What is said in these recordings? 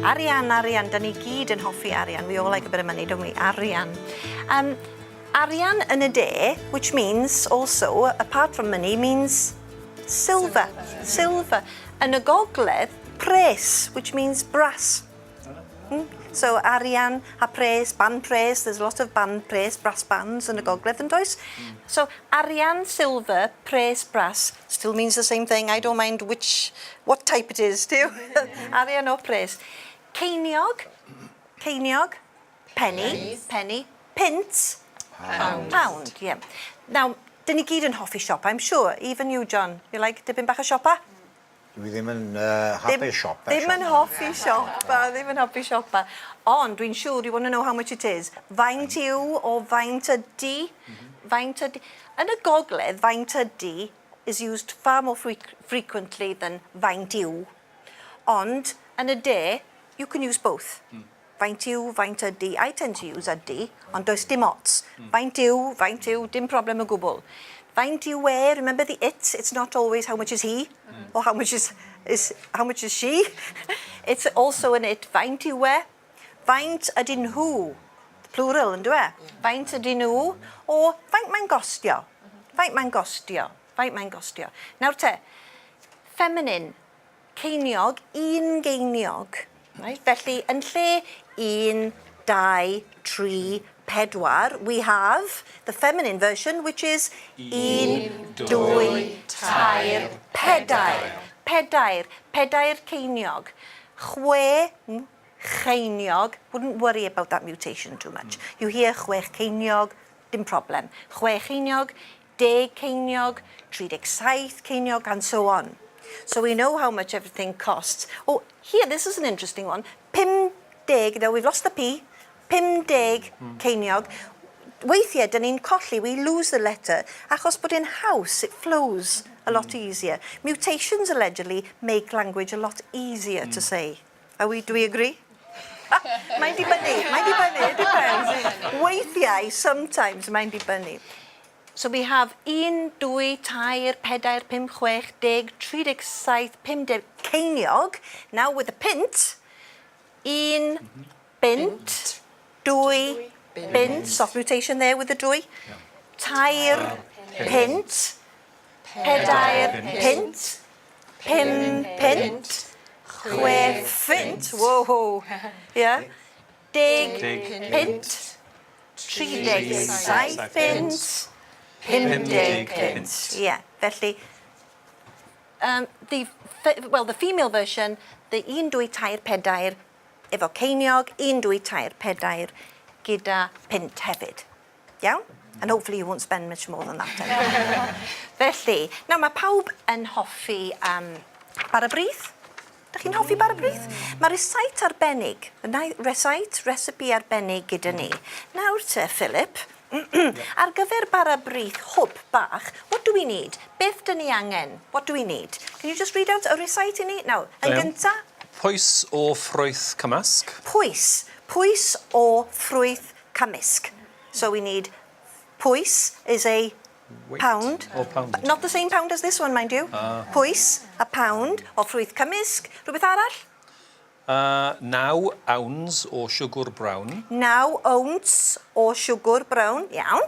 Arian, Arian, da ni gyd yn hoffi Arian. We all like a bit of money, don't we? Arian. Arian yn y de, which means also, apart from money, means silver. Silver. Yn y gogledd, pres, which means brass. So Arian a pres, band pres, there's a lot of band pres, brass bands yn y gogledd yn does. So Arian, silver, pres, brass, still means the same thing. I don't mind what type it is, do you? Arian or pres. Ceiniog, ceiniog, penny, pint, pound, yeah. Now, dyn ni gyd yn hoffi siopa, I'm sure. Even you, John, you like dipyn bach o siopa? Dwi ddim yn hapus siopa. Ddim yn hoffi siopa, ddim yn hoffi siopa. Ond dwi'n siŵr, you want to know how much it is. Faint yw o faint ydi? Faint ydi. Yn y gogledd, faint ydi is used far more frequently than faint yw. Ond yn y de, you can use both. Faint yw, faint ydi. I tend to use ydi, ond does dim ots. Faint yw, dim problem o gwbl. Faint yw e, remember the it, it's not always how much is he, or how much is she. It's also an it. Faint yw e. Faint ydyn nhw. Plural, ynddo e? Faint ydyn nhw, o faint mae'n gostio. Faint mae'n gostio. Faint mae'n gostio. Nawr te, feminine, ceiniog, un geiniog. Right? Felly, yn lle 1, 2, 3, 4, we have the feminine version, which is 1, 2, 3, 4. Pedair ceiniog. Chwe cheiniog. Wouldn't worry about that mutation too much. You hear chwech ceiniog, dim problem. Chwe cheiniog, 10 ceiniog, 37 ceiniog, and so on. So we know how much everything costs. Oh, here, this is an interesting one. 50, now we've lost the P. 50 ceiniog. Weithiau, dyn ni'n colli, we lose the letter, achos bod in house, it flows a lot easier. Mutations allegedly make language a lot easier to say. Do we agree? Mae'n dibynnu, it depends. Weithiau, sometimes, mae'n dibynnu. So we have 1, 2, 3, 4, 5, 6, 10, 37, 50 ceiniog. Now with the pint, 1, pint, 2, pint, soft mutation there with the 2, 3, pint, 4, pint, 5 pint, 6 pint, whoa, yeah, 10 pint, 37 pint, 50 pint. Yeah, felly, the female version, the 1, 2, 3, 4, efo ceiniog, 1, 2, 3, 4, gyda pint hefyd. Iawn? And hopefully you won't spend much more than that. Felly, nawr mae pawb yn hoffi bara brith. Dych chi'n hoffi bara brith? Mae recite arbennig, recipe arbennig gyda ni. Nawr te, Philip, ar gyfer bara brith Hwb Bach, what do we need? Beth dyn ni angen? What do we need? Can you just read out a recite I ni? Nawr, yn gynta? Pwys o ffrwyth cymysg. Pwys o ffrwyth cymysg. So we need pwys is a pound. But not the same pound as this one, mind you. Pwys, a pound, o ffrwyth cymysg. Rhywbeth arall? 9 ounce o siwgr brown. 9 ounce o siwgr brown, iawn.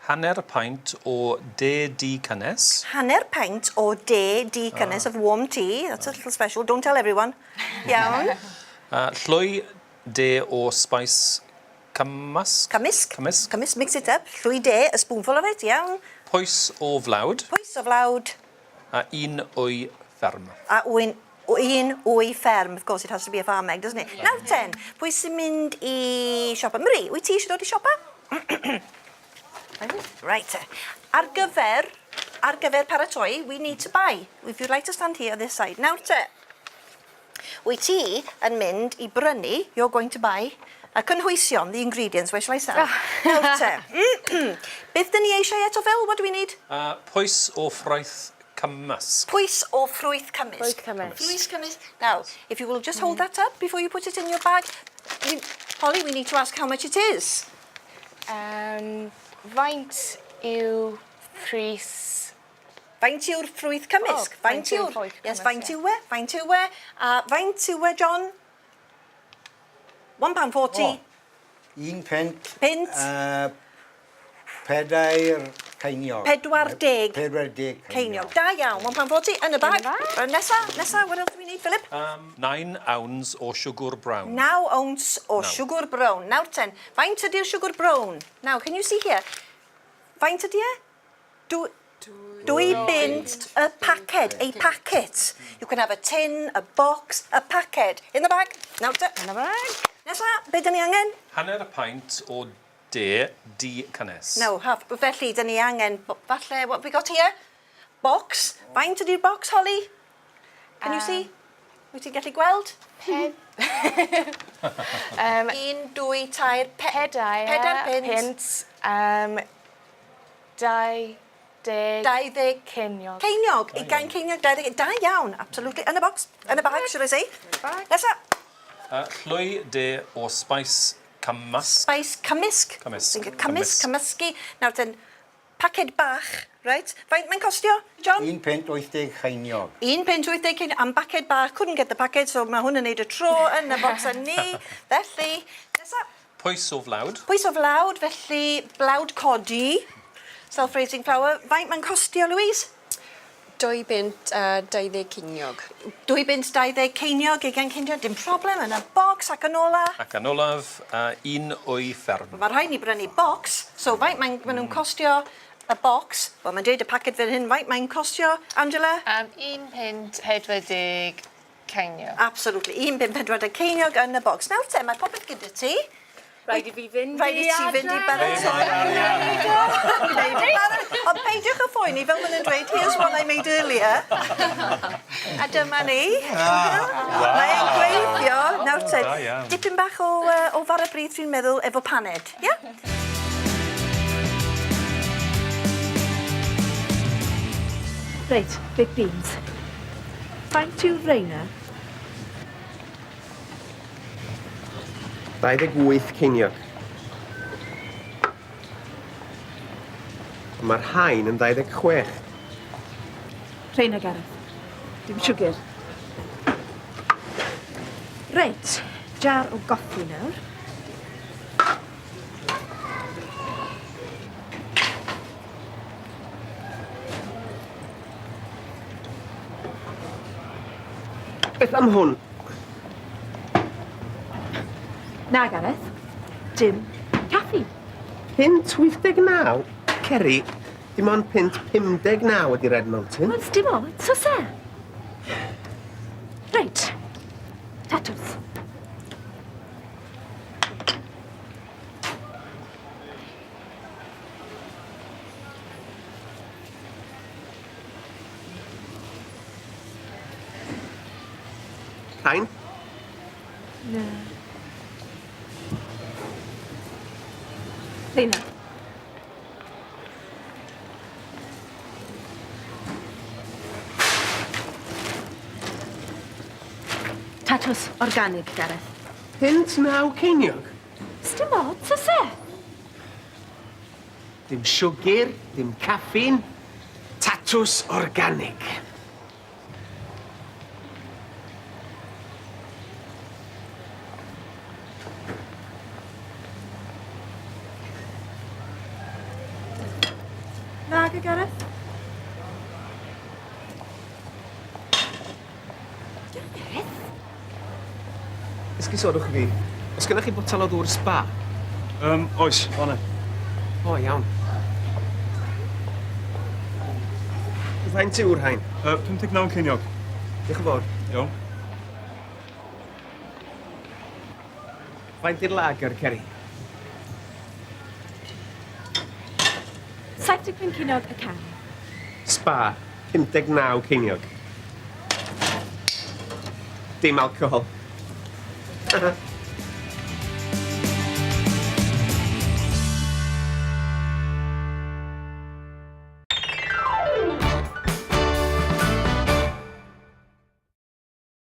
Hanner paint o de di cynnes. Hanner pint o de di cynnes of warm tea. That's a little special. Don't tell everyone. Iawn. Llwy de o spice cymysg. Cymysg, mix it up. Llwy de, a spoonful of it, iawn. Pwys o flawd. Pwys o flawd. A 1 wy fferm. A un wy fferm. Of course, it has to be a farm egg, doesn't it? Nawr 10. Pwy sy'n mynd I siopa? Marie, wyt ti eisiau dod I siopa? Right. Ar gyfer paratoi, we need to buy. If you'd like to stand here this side. Nawr te. Wyt ti yn mynd I brynu, you're going to buy, a cynhwysion, the ingredients, where shall I start? Nawr te. Beth dyn ni eisiau eto fel? What do we need? Pwys o ffrwyth cymysg. Pwys o ffrwyth cymysg. Ffrwyth cymysg. Now, if you will just hold that up before you put it in your bag. Holly, we need to ask how much it is. Faint yw ffrwyth... Faint yw'r ffrwyth cymysg? Faint yw'r ffrwyth cymysg? Yes, faint yw e? A faint yw e, John? £1.40. Un pint. Pint. Pedair ceiniog. 40. 40 Ceiniog. Da iawn, £1.40 yn y bag. Nesa, what else do we need, Philip? 9 ounce o siwgr brown. 9 ounce o siwgr brown. Nawr ten, faint ydy'r siwgr brown? Now, can you see here? Faint ydy e? Dwy bint a packet, a packet. You can have a tin, a box, a packet. In the bag. Nawr te. In the bag. Nesa, be dyn ni angen? Hanner y pint o de di cynnes. No, felly dyn ni angen, falle, what have we got here? Box. Faint ydy'r box, Holly? Can you see? Wyt ti'n gallu gweld? Un, dwy, tair, pedair pint. 20 ceiniog. Ceiniog, 20 ceiniog, 20. Da iawn, absolutely. Yn y box, yn y bag, should I say? Nesa. Llwy de o spice cymysg. Spice cymysg. Cymysgu. Nawr ten, paced bach, right? Faint mae'n costio, John? Un pint 80 ceiniog. 1 pint 80 ceiniog am baced bach. Couldn't get the packet, so mae hwn yn neud y tro yn y box yn ni. Felly, nesa. Pwys o flawd. Pwys o flawd, felly blawd codi. Self-raising flour. Faint mae'n costio, Louise? 2 bint a 20 ceiniog. 2 bint 20 ceiniog, 20 ceiniog, dim problem, yn y box ac yn ola. Ac yn olaf, un o'i fferm. Mae rhaid ni brynu box, so faint mae'n nhw'n costio y box. Wel, mae'n dweud y packet fel hyn, faint mae'n costio, Angela? 1 pint 40 ceiniog. Absolutely, 1 pint 40 ceiniog yn y box. Nawr te, mae popeth gyda ti. Rhaid i fi fynd Rhaid i ti fynd i baratoi. Ond peidiwch y phoeni, fel maen nhw'n dweud, here's what I made earlier. A dyma ni. Mae'n gweithio. Nawr te, dipyn bach o fara brith dwi'n meddwl efo paned. Ia? Reit, baked beans. Faint yw'r reina? 28 ceiniog. Mae'r haen yn 26. Reina, Gareth. Dim siwgr. Reit, jar o goffi nawr. Beth am hwn? Na, Gareth. Dim caffi. Pint 89? Ceri, dim ond pint 59 ydi Red Mountain. Wel, dim ots, os e? Reit. Tatws. Haen? Na. Reina. Tatws organic, Gareth. Pint 9 ceiniog? Dim ots, os e? Dim siwgr, dim caffein. Tatws organic. Lager, Gareth. Gareth? Esgusodwch fi. Os gennych chi botel o ddŵr spa? Oes, fanna. O, iawn. Faint yw'r haen? 59 ceiniog. Diolch yn fawr. Iawn. Faint i'r lager, Ceri? 70 ceiniog y can. Spa, 59 ceiniog. Dim alcohol.